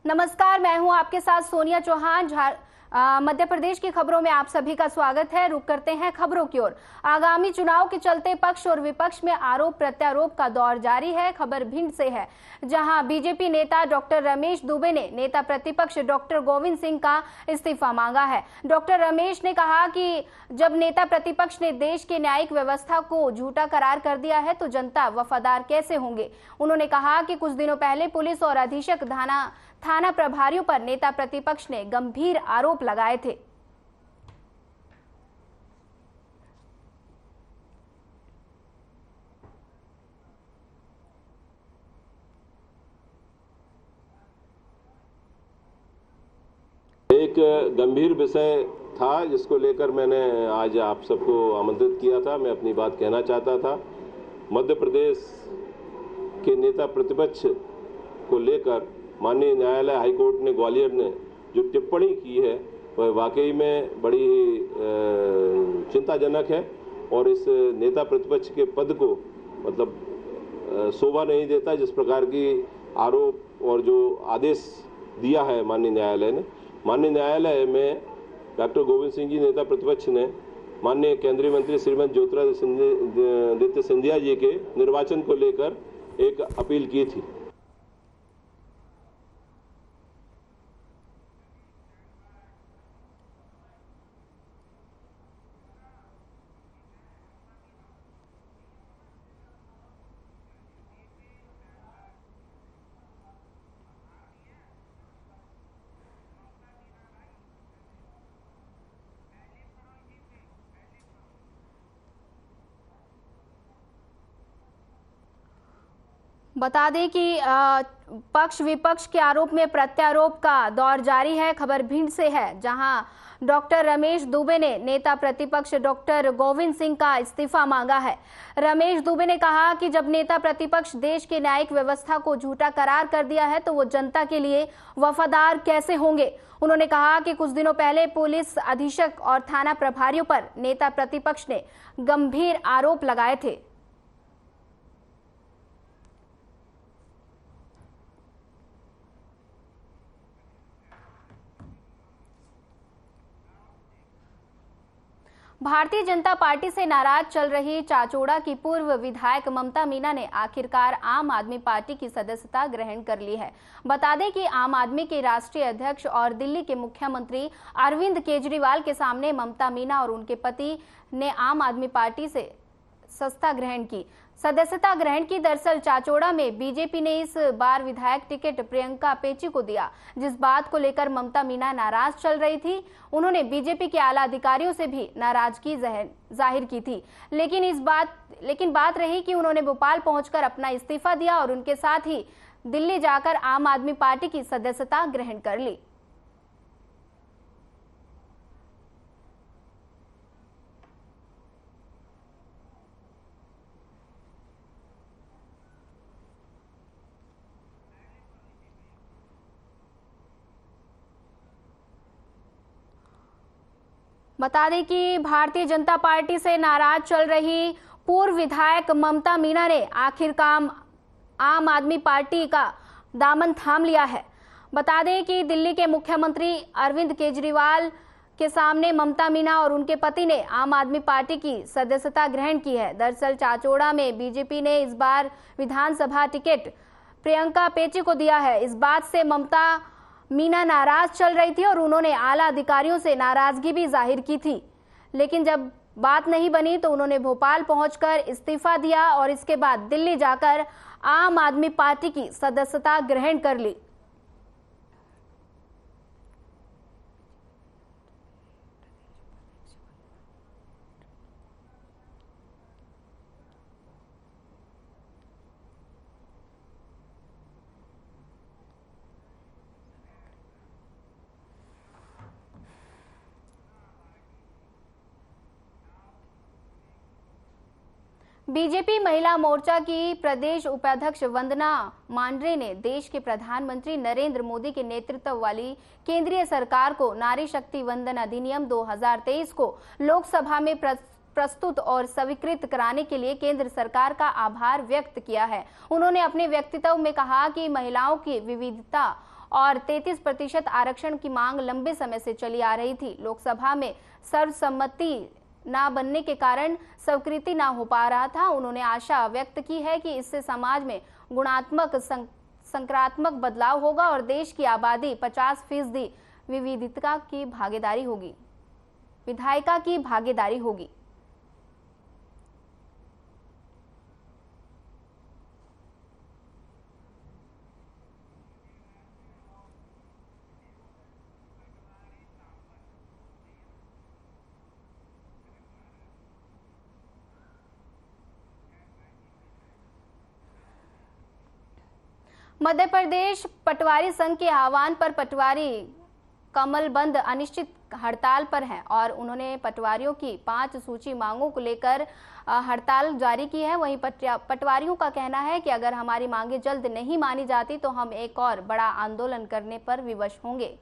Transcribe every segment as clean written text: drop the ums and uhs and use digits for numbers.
नमस्कार, मैं हूं आपके साथ सोनिया चौहान। मध्य प्रदेश की खबरों में आप सभी का स्वागत है। रुक करते हैं खबरों की ओर। आगामी चुनाव के चलते पक्ष और विपक्ष में आरोप प्रत्यारोप का दौर जारी है। खबर भिंड से है, जहां बीजेपी नेता डॉक्टर रमेश दुबे ने नेता प्रतिपक्ष डॉक्टर गोविंद सिंह का इस्तीफा मांगा है। डॉक्टर रमेश ने कहा कि जब नेता प्रतिपक्ष ने देश के न्यायिक व्यवस्था को झूठा करार कर दिया है तो जनता वफादार कैसे होंगे। उन्होंने कहा कि कुछ दिनों पहले पुलिस और अधीक्षक थाना प्रभारियों पर नेता प्रतिपक्ष ने गंभीर आरोप लगाए थे। एक गंभीर विषय था जिसको लेकर मैंने आज आप सबको आमंत्रित किया था। मैं अपनी बात कहना चाहता था। मध्य प्रदेश के नेता प्रतिपक्ष को लेकर माननीय न्यायालय हाईकोर्ट ने ग्वालियर ने जो टिप्पणी की है वह वाकई में बड़ी चिंताजनक है और इस नेता प्रतिपक्ष के पद को मतलब शोभा नहीं देता। जिस प्रकार की आरोप और जो आदेश दिया है माननीय न्यायालय में डॉक्टर गोविंद सिंह जी नेता प्रतिपक्ष ने माननीय केंद्रीय मंत्री श्रीमती ज्योतिरादित्य सिंधिया जी के निर्वाचन को लेकर एक अपील की थी। बता दें कि पक्ष विपक्ष के आरोप में प्रत्यारोप का दौर जारी है। खबर भिंड से है, जहां डॉक्टर रमेश दुबे ने नेता प्रतिपक्ष डॉक्टर गोविंद सिंह का इस्तीफा मांगा है। रमेश दुबे ने कहा कि जब नेता प्रतिपक्ष देश के न्यायिक व्यवस्था को झूठा करार कर दिया है तो वो जनता के लिए वफादार कैसे होंगे। उन्होंने कहा कि कुछ दिनों पहले पुलिस अधीक्षक और थाना प्रभारियों पर नेता प्रतिपक्ष ने गंभीर आरोप लगाए थे। भारतीय जनता पार्टी से नाराज चल रही चाचौड़ा की पूर्व विधायक ममता मीना ने आखिरकार आम आदमी पार्टी की सदस्यता ग्रहण कर ली है। बता दें कि आम आदमी के राष्ट्रीय अध्यक्ष और दिल्ली के मुख्यमंत्री अरविंद केजरीवाल के सामने ममता मीना और उनके पति ने आम आदमी पार्टी से सदस्यता ग्रहण की। दरअसल चाचौड़ा में बीजेपी ने इस बार विधायक टिकट प्रियंका पेची को दिया, जिस बात को लेकर ममता मीना नाराज चल रही थी। उन्होंने बीजेपी के आला अधिकारियों से भी नाराजगी जाहिर की थी, लेकिन बात रही कि उन्होंने भोपाल पहुंचकर अपना इस्तीफा दिया और उनके साथ ही दिल्ली जाकर आम आदमी पार्टी की सदस्यता ग्रहण कर ली। बता दें कि भारतीय जनता पार्टी से नाराज चल रही पूर्व विधायक ममता मीना ने आखिरकार आम आदमी पार्टी का दामन थाम लिया है। बता दें कि दिल्ली के मुख्यमंत्री अरविंद केजरीवाल के सामने ममता मीना और उनके पति ने आम आदमी पार्टी की सदस्यता ग्रहण की है। दरअसल चाचौड़ा में बीजेपी ने इस बार विधानसभा टिकट प्रियंका पेची को दिया है। इस बात से ममता मीना नाराज चल रही थी और उन्होंने आला अधिकारियों से नाराजगी भी जाहिर की थी, लेकिन जब बात नहीं बनी तो उन्होंने भोपाल पहुंचकर इस्तीफा दिया और इसके बाद दिल्ली जाकर आम आदमी पार्टी की सदस्यता ग्रहण कर ली। बीजेपी महिला मोर्चा की प्रदेश उपाध्यक्ष वंदना मांडरे ने देश के प्रधानमंत्री नरेंद्र मोदी के नेतृत्व वाली केंद्रीय सरकार को नारी शक्ति वंदन अधिनियम 2023 को लोकसभा में प्रस्तुत और स्वीकृत कराने के लिए केंद्र सरकार का आभार व्यक्त किया है। उन्होंने अपने वक्तव्य में कहा कि महिलाओं की विविधता और 33% आरक्षण की मांग लंबे समय से चली आ रही थी। लोकसभा में सर्वसम्मति न बनने के कारण स्वीकृति न हो पा रहा था। उन्होंने आशा व्यक्त की है कि इससे समाज में गुणात्मक सकारात्मक बदलाव होगा और देश की आबादी 50% विविधता की भागीदारी होगी, विधायिका की भागीदारी होगी। मध्य प्रदेश पटवारी संघ के आह्वान पर पटवारी कमलबंद अनिश्चित हड़ताल पर हैं और उन्होंने पटवारियों की 5 सूची मांगों को लेकर हड़ताल जारी की है। वहीं पटवारियों का कहना है कि अगर हमारी मांगें जल्द नहीं मानी जाती तो हम एक और बड़ा आंदोलन करने पर विवश होंगे।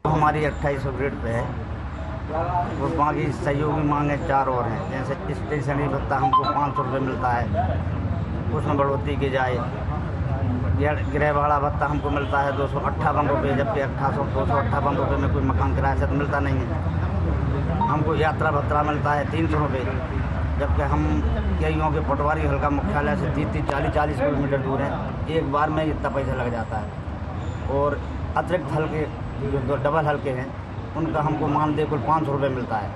हमारी 2800 ग्रेड पे है और बाकी सहयोगी मांगे 4 और हैं। जैसे स्टेशनरी भत्ता हमको 500 रुपये मिलता है, उसमें बढ़ोतरी की जाए। गृह भाड़ा भत्ता हमको मिलता है 258 रुपये, जबकि 258 रुपये में कोई मकान किराए से तो मिलता नहीं है। हमको यात्रा भत्ता मिलता है 300 रुपये, जबकि हम कईयों के पटवारी हल्का मुख्यालय से 30-40 किलोमीटर दूर है। एक बार में इतना पैसा लग जाता है। और अतिरिक्त हल्के जो डबल हल्के हैं उनका हमको मानदेय कुल 500 रुपये मिलता है,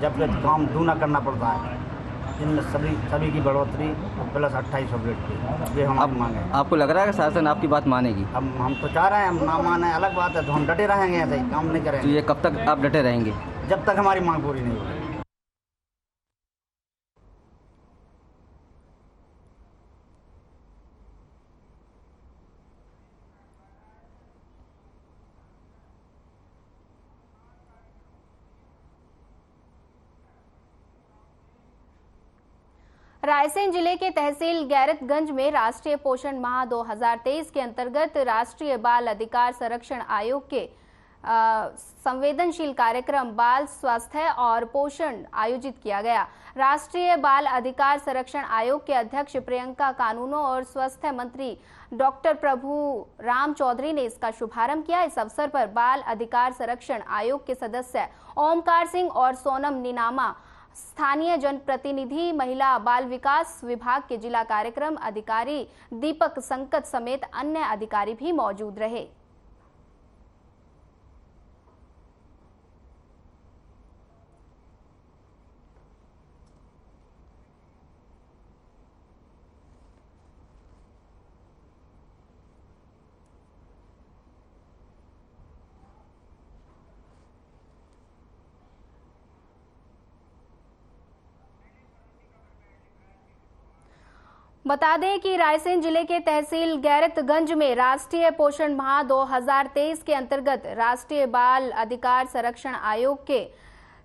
जबकि काम दूना करना पड़ता है। इनमें सभी की बढ़ोतरी प्लस 2800 ग्रेड की ये हमारी मांग है। आपको लग रहा है कि शासन आपकी बात मानेगी? हम तो चाह रहे हैं, हम ना माने अलग बात है, तो हम डटे रहेंगे, ऐसे ही काम नहीं करेंगे। तो ये कब तक आप डटे रहेंगे? जब तक हमारी मांग पूरी नहीं होगी। रायसेन जिले के तहसील गैरतगंज में राष्ट्रीय पोषण माह 2023 के अंतर्गत राष्ट्रीय बाल अधिकार संरक्षण आयोग के संवेदनशील कार्यक्रम बाल स्वास्थ्य और पोषण आयोजित किया गया। राष्ट्रीय बाल अधिकार संरक्षण आयोग के अध्यक्ष प्रियंका कानूनों और स्वास्थ्य मंत्री डॉक्टर प्रभु राम चौधरी ने इसका शुभारंभ किया। इस अवसर पर बाल अधिकार संरक्षण आयोग के सदस्य ओमकार सिंह और सोनम नीनामा, स्थानीय जनप्रतिनिधि, महिला बाल विकास विभाग के जिला कार्यक्रम अधिकारी दीपक संकत समेत अन्य अधिकारी भी मौजूद रहे। बता दें कि रायसेन जिले के तहसील गैरतगंज में राष्ट्रीय पोषण माह 2023 के अंतर्गत राष्ट्रीय बाल अधिकार संरक्षण आयोग के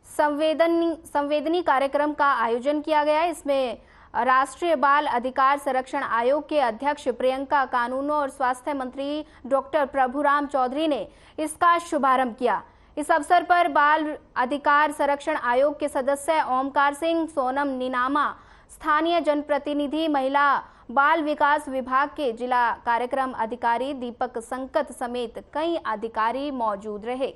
संवेदनी कार्यक्रम का आयोजन किया गया। इसमें राष्ट्रीय बाल अधिकार संरक्षण आयोग के अध्यक्ष प्रियंका कानूनों और स्वास्थ्य मंत्री डॉक्टर प्रभुराम चौधरी ने इसका शुभारंभ किया। इस अवसर पर बाल अधिकार संरक्षण आयोग के सदस्य ओमकार सिंह, सोनम नीनामा, स्थानीय जनप्रतिनिधि, महिला बाल विकास विभाग के जिला कार्यक्रम अधिकारी दीपक संकत समेत कई अधिकारी मौजूद रहे।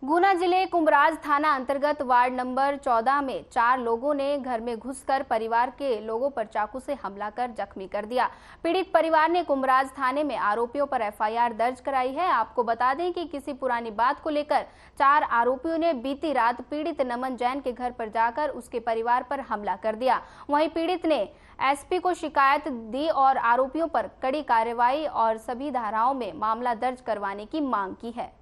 गुना जिले कुंभराज थाना अंतर्गत वार्ड नंबर 14 में 4 लोगों ने घर में घुसकर परिवार के लोगों पर चाकू से हमला कर जख्मी कर दिया। पीड़ित परिवार ने कुंभराज थाने में आरोपियों पर एफआईआर दर्ज कराई है। आपको बता दें कि किसी पुरानी बात को लेकर 4 आरोपियों ने बीती रात पीड़ित नमन जैन के घर पर जाकर उसके परिवार पर हमला कर दिया। वहीं पीड़ित ने एसपी को शिकायत दी और आरोपियों पर कड़ी कार्रवाई और सभी धाराओं में मामला दर्ज करवाने की मांग की है।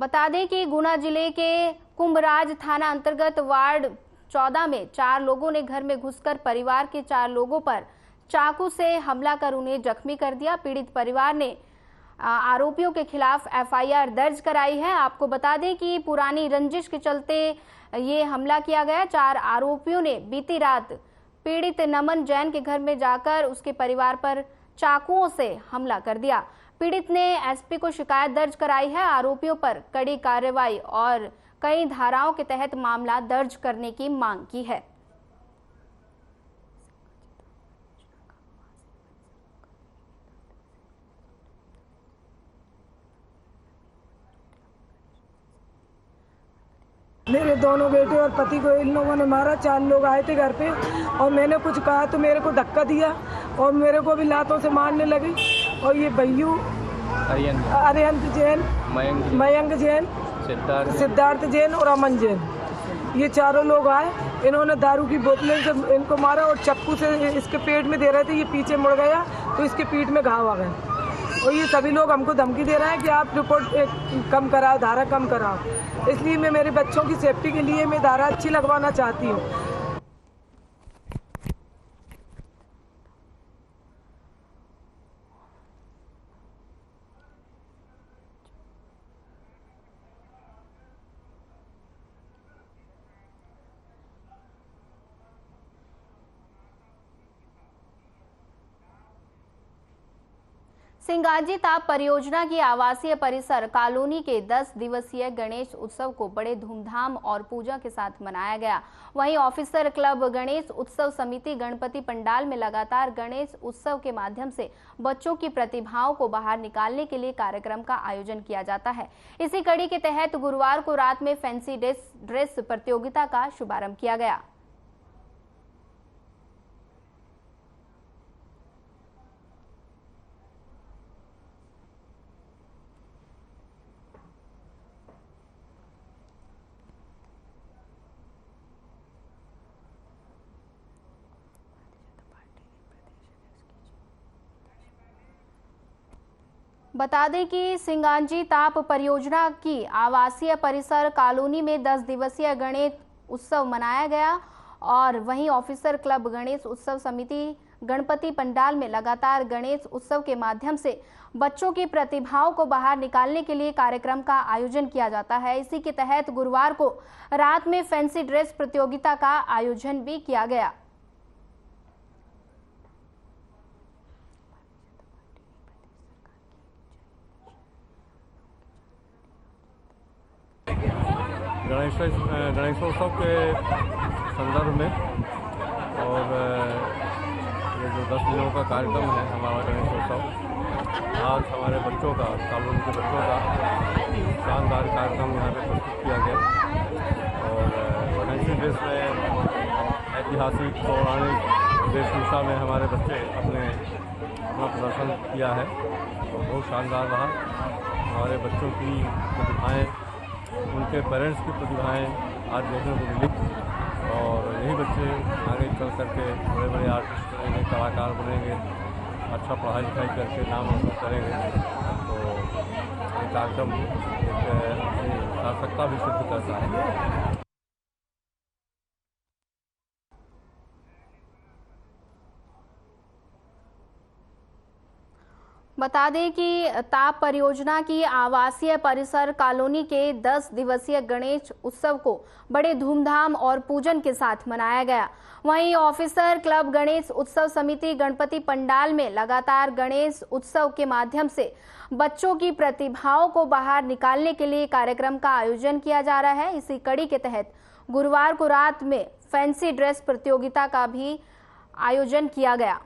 बता दें कि गुना जिले के कुंभराज थाना अंतर्गत वार्ड 14 में 4 लोगों ने घर में घुसकर परिवार के 4 लोगों पर चाकू से हमला कर उन्हें जख्मी कर दिया। पीड़ित परिवार ने आरोपियों के खिलाफ एफआईआर दर्ज कराई है। आपको बता दें कि पुरानी रंजिश के चलते ये हमला किया गया। 4 आरोपियों ने बीती रात पीड़ित नमन जैन के घर में जाकर उसके परिवार पर चाकुओं से हमला कर दिया। पीड़ित ने एसपी को शिकायत दर्ज कराई है। आरोपियों पर कड़ी कार्रवाई और कई धाराओं के तहत मामला दर्ज करने की मांग की है। मेरे दोनों बेटे और पति को इन लोगों ने मारा। 4 लोग आए थे घर पे और मैंने कुछ कहा तो मेरे को धक्का दिया और मेरे को भी लातों से मारने लगे। और ये भैयू अरिहंत जैन, मयंक जैन, सिद्धार्थ जैन और अमन जैन, ये चारों लोग आए। इन्होंने दारू की बोतलें से इनको मारा और चाकू से इसके पेट में दे रहे थे। ये पीछे मुड़ गया तो इसके पीठ में घाव आ गए। और ये सभी लोग हमको धमकी दे रहे हैं कि आप रिपोर्ट कम कराओ, धारा कम कराओ। इसलिए मैं मेरे बच्चों की सेफ्टी के लिए मैं धारा अच्छी लगवाना चाहती हूँ। सिंगाजी ताप परियोजना की आवासीय परिसर कॉलोनी के 10 दिवसीय गणेश उत्सव को बड़े धूमधाम और पूजा के साथ मनाया गया। वहीं ऑफिसर क्लब गणेश उत्सव समिति गणपति पंडाल में लगातार गणेश उत्सव के माध्यम से बच्चों की प्रतिभाओं को बाहर निकालने के लिए कार्यक्रम का आयोजन किया जाता है। इसी कड़ी के तहत गुरुवार को रात में फैंसी ड्रेस प्रतियोगिता का शुभारंभ किया गया। बता दें कि सिंगाजी ताप परियोजना की आवासीय परिसर कॉलोनी में 10 दिवसीय गणेश उत्सव मनाया गया और वहीं ऑफिसर क्लब गणेश उत्सव समिति गणपति पंडाल में लगातार गणेश उत्सव के माध्यम से बच्चों की प्रतिभाओं को बाहर निकालने के लिए कार्यक्रम का आयोजन किया जाता है। इसी के तहत गुरुवार को रात में फैंसी ड्रेस प्रतियोगिता का आयोजन भी किया गया। गणेशोत्सव के संदर्भ में और ये जो 10 दिनों का कार्यक्रम है हमारा गणेशोत्सव, आज हमारे बच्चों का, कॉलोनी के बच्चों का शानदार कार्यक्रम यहाँ पे प्रस्तुत किया गया। और फैंसी ड्रेस में ऐतिहासिक पौराणिक वेशभूषा में हमारे बच्चे अपना प्रदर्शन किया है और बहुत शानदार रहा। हमारे बच्चों की प्रतिभाएँ, उनके पेरेंट्स की प्रतिभाएँ आज देखने को मिली और यही बच्चे आगे चल करके बड़े बड़े आर्टिस्ट बनेंगे, कलाकार बनेंगे, अच्छा पढ़ाई लिखाई करके नाम रोशन करेंगे। तो ये कार्यक्रम एक सार्थकता भी सिद्ध करता है। बता दें कि ताप परियोजना की आवासीय परिसर कॉलोनी के 10 दिवसीय गणेश उत्सव को बड़े धूमधाम और पूजन के साथ मनाया गया। वहीं ऑफिसर क्लब गणेश उत्सव समिति गणपति पंडाल में लगातार गणेश उत्सव के माध्यम से बच्चों की प्रतिभाओं को बाहर निकालने के लिए कार्यक्रम का आयोजन किया जा रहा है। इसी कड़ी के तहत गुरुवार को रात में फैंसी ड्रेस प्रतियोगिता का भी आयोजन किया गया।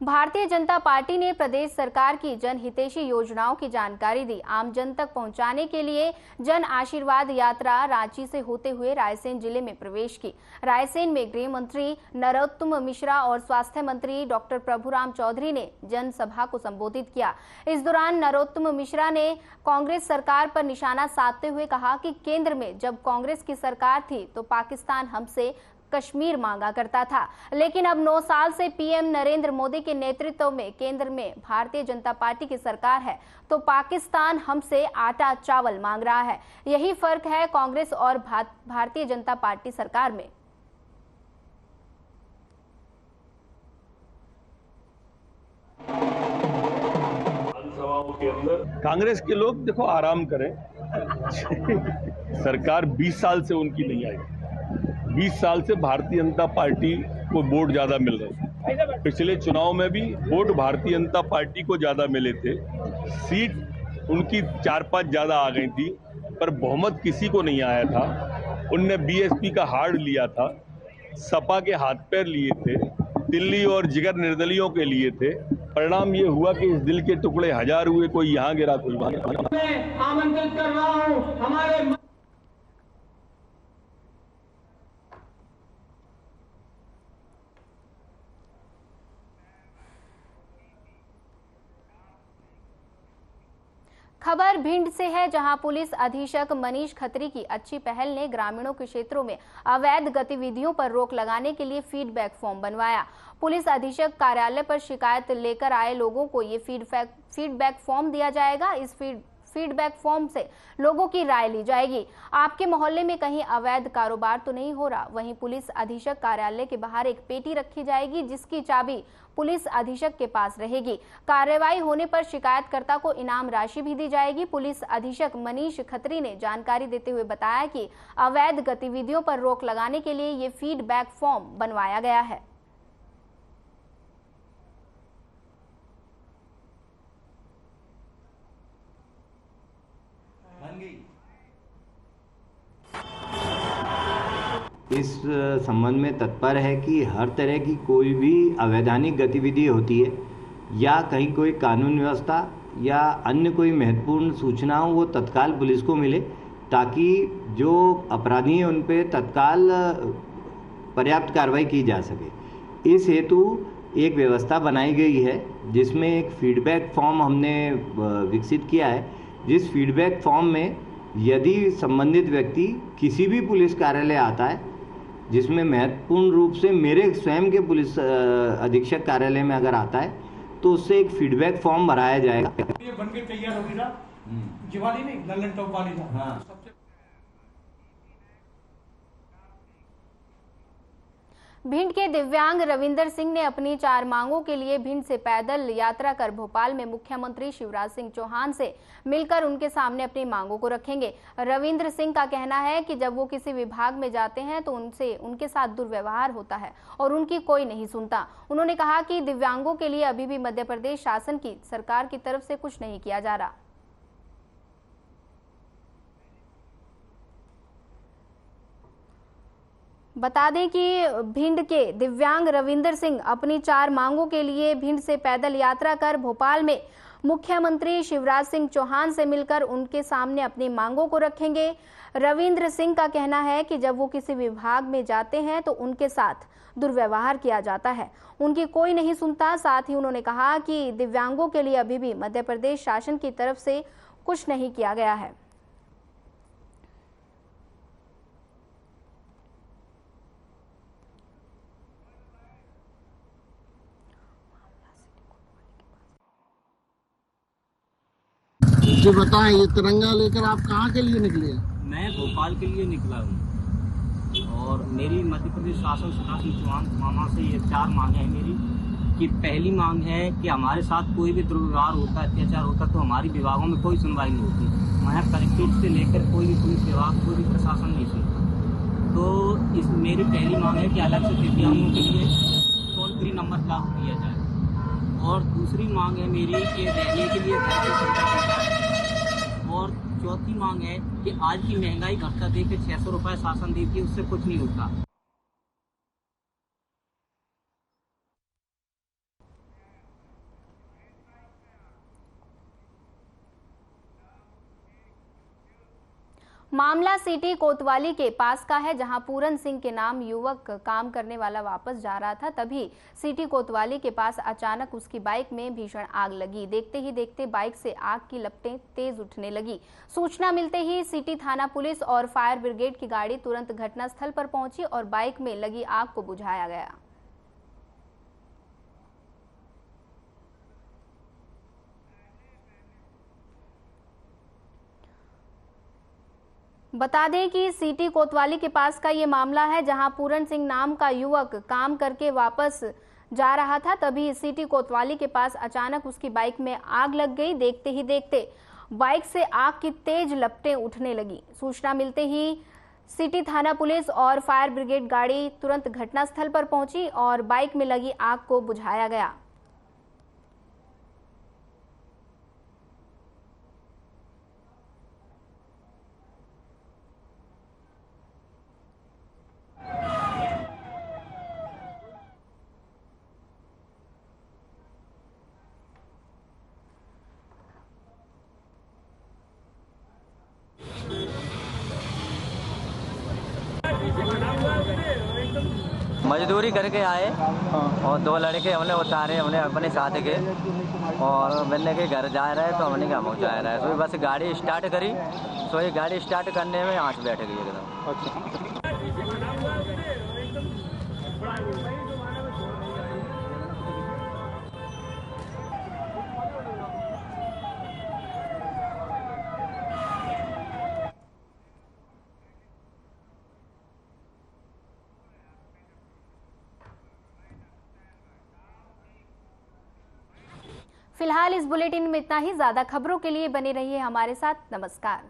भारतीय जनता पार्टी ने प्रदेश सरकार की जनहितैषी योजनाओं की जानकारी दी। आम जन तक पहुंचाने के लिए जन आशीर्वाद यात्रा रांची से होते हुए रायसेन जिले में प्रवेश की। रायसेन में गृह मंत्री नरोत्तम मिश्रा और स्वास्थ्य मंत्री डॉक्टर प्रभुराम चौधरी ने जनसभा को संबोधित किया। इस दौरान नरोत्तम मिश्रा ने कांग्रेस सरकार पर निशाना साधते हुए कहा कि केंद्र में जब कांग्रेस की सरकार थी तो पाकिस्तान हमसे कश्मीर मांगा करता था। लेकिन अब 9 साल से पीएम नरेंद्र मोदी के नेतृत्व में केंद्र में भारतीय जनता पार्टी की सरकार है तो पाकिस्तान हमसे आटा चावल मांग रहा है। यही फर्क है कांग्रेस और भारतीय जनता पार्टी सरकार में। कांग्रेस के लोग देखो आराम करें। सरकार 20 साल से उनकी नहीं आई। 20 साल से भारतीय जनता पार्टी को वोट ज्यादा मिल रहे थे। पिछले चुनाव में भी वोट भारतीय जनता पार्टी को ज्यादा मिले थे। सीट उनकी 4-5 ज्यादा आ गई थी, पर बहुमत किसी को नहीं आया था। उनने बीएसपी का हार्ड लिया था, सपा के हाथ पैर लिए थे, दिल्ली और जिगर निर्दलियों के लिए थे। परिणाम ये हुआ कि इस दिल के टुकड़े 1000 हुए, कोई यहाँ गिरा कोई वहां। आमंत्रित कर रहा हूं हमारे खबर भिंड से है, जहां पुलिस अधीक्षक मनीष खत्री की अच्छी पहल ने ग्रामीणों के क्षेत्रों में अवैध गतिविधियों पर रोक लगाने के लिए फीडबैक फॉर्म बनवाया। पुलिस अधीक्षक कार्यालय पर शिकायत लेकर आए लोगों को ये फीडबैक फॉर्म दिया जाएगा। इस फीडबैक फॉर्म से लोगों की राय ली जाएगी। आपके मोहल्ले में कहीं अवैध कारोबार तो नहीं हो रहा? वहीं पुलिस अधीक्षक कार्यालय के बाहर एक पेटी रखी जाएगी जिसकी चाबी पुलिस अधीक्षक के पास रहेगी। कार्रवाई होने पर शिकायतकर्ता को इनाम राशि भी दी जाएगी। पुलिस अधीक्षक मनीष खत्री ने जानकारी देते हुए बताया कि अवैध गतिविधियों पर रोक लगाने के लिए ये फीडबैक फॉर्म बनवाया गया है। इस संबंध में तत्पर है कि हर तरह की कोई भी अवैधानिक गतिविधि होती है या कहीं कोई कानून व्यवस्था या अन्य कोई महत्वपूर्ण सूचना हो वो तत्काल पुलिस को मिले, ताकि जो अपराधी हैं उन पे तत्काल पर्याप्त कार्रवाई की जा सके। इस हेतु एक व्यवस्था बनाई गई है जिसमें एक फीडबैक फॉर्म हमने विकसित किया है। जिस फीडबैक फॉर्म में यदि संबंधित व्यक्ति किसी भी पुलिस कार्यालय आता है, जिसमें महत्वपूर्ण रूप से मेरे स्वयं के पुलिस अधीक्षक कार्यालय में अगर आता है, तो उससे एक फीडबैक फॉर्म भराया जाएगा। ये बन के तैयार होगी ना, जीवाली नहीं, लल्लन टॉप वाली ना। हाँ। भिंड के दिव्यांग रविंदर सिंह ने अपनी 4 मांगों के लिए भिंड से पैदल यात्रा कर भोपाल में मुख्यमंत्री शिवराज सिंह चौहान से मिलकर उनके सामने अपनी मांगों को रखेंगे। रविंद्र सिंह का कहना है कि जब वो किसी विभाग में जाते हैं तो उनके साथ दुर्व्यवहार होता है और उनकी कोई नहीं सुनता। उन्होंने कहा कि दिव्यांगों के लिए अभी भी मध्य प्रदेश शासन की सरकार की तरफ से कुछ नहीं किया जा रहा। बता दें कि भिंड के दिव्यांग रविंदर सिंह अपनी 4 मांगों के लिए भिंड से पैदल यात्रा कर भोपाल में मुख्यमंत्री शिवराज सिंह चौहान से मिलकर उनके सामने अपनी मांगों को रखेंगे। रविंद्र सिंह का कहना है कि जब वो किसी विभाग में जाते हैं तो उनके साथ दुर्व्यवहार किया जाता है, उनकी कोई नहीं सुनता। साथ ही उन्होंने कहा कि दिव्यांगों के लिए अभी भी मध्य प्रदेश शासन की तरफ से कुछ नहीं किया गया है। जी बताएं, ये तिरंगा लेकर आप कहाँ के लिए निकले? मैं भोपाल के लिए निकला हूँ और मेरी मध्य प्रदेश शासन शिवराज सिंह चौहान मामा से ये 4 मांगे हैं मेरी। कि पहली मांग है कि हमारे साथ कोई भी दुर्व्यवहार होता है, अत्याचार होता है तो हमारी विभागों में कोई सुनवाई नहीं होती। वहाँ कलेक्ट्रेट से लेकर कोई भी पुलिस विभाग, कोई भी प्रशासन नहीं सुनता। तो इस मेरी पहली मांग है कि अलग से दिव्यांगों के लिए टोल फ्री नंबर लागू किया जाए। और दूसरी मांग है मेरी कि रहने के लिए घर की सुविधा दी जाए। और चौथी मांग है कि आज की महंगाई भत्ता दे के 600 रुपये शासन देती है, उससे कुछ नहीं होता। मामला सिटी कोतवाली के पास का है, जहां पूरन सिंह के नाम युवक काम करने वाला वापस जा रहा था। तभी सिटी कोतवाली के पास अचानक उसकी बाइक में भीषण आग लगी। देखते ही देखते बाइक से आग की लपटें तेज उठने लगी। सूचना मिलते ही सिटी थाना पुलिस और फायर ब्रिगेड की गाड़ी तुरंत घटनास्थल पर पहुंची और बाइक में लगी आग को बुझाया गया। बता दें कि सिटी कोतवाली के पास का ये मामला है, जहां पूरन सिंह नाम का युवक काम करके वापस जा रहा था। तभी सिटी कोतवाली के पास अचानक उसकी बाइक में आग लग गई। देखते ही देखते बाइक से आग की तेज लपटें उठने लगी। सूचना मिलते ही सिटी थाना पुलिस और फायर ब्रिगेड गाड़ी तुरंत घटनास्थल पर पहुंची और बाइक में लगी आग को बुझाया गया। मजदूरी करके आए और 2 लड़के हमने उतारे, हमने अपने साथ के और मैंने के घर जा रहे तो हमने क्या पहुँचा रहा है। तो बस गाड़ी स्टार्ट करी, तो ये गाड़ी स्टार्ट करने में आँच बैठ गई एकदम। फिलहाल इस बुलेटिन में इतना ही। ज्यादा खबरों के लिए बने रहिए हमारे साथ। नमस्कार।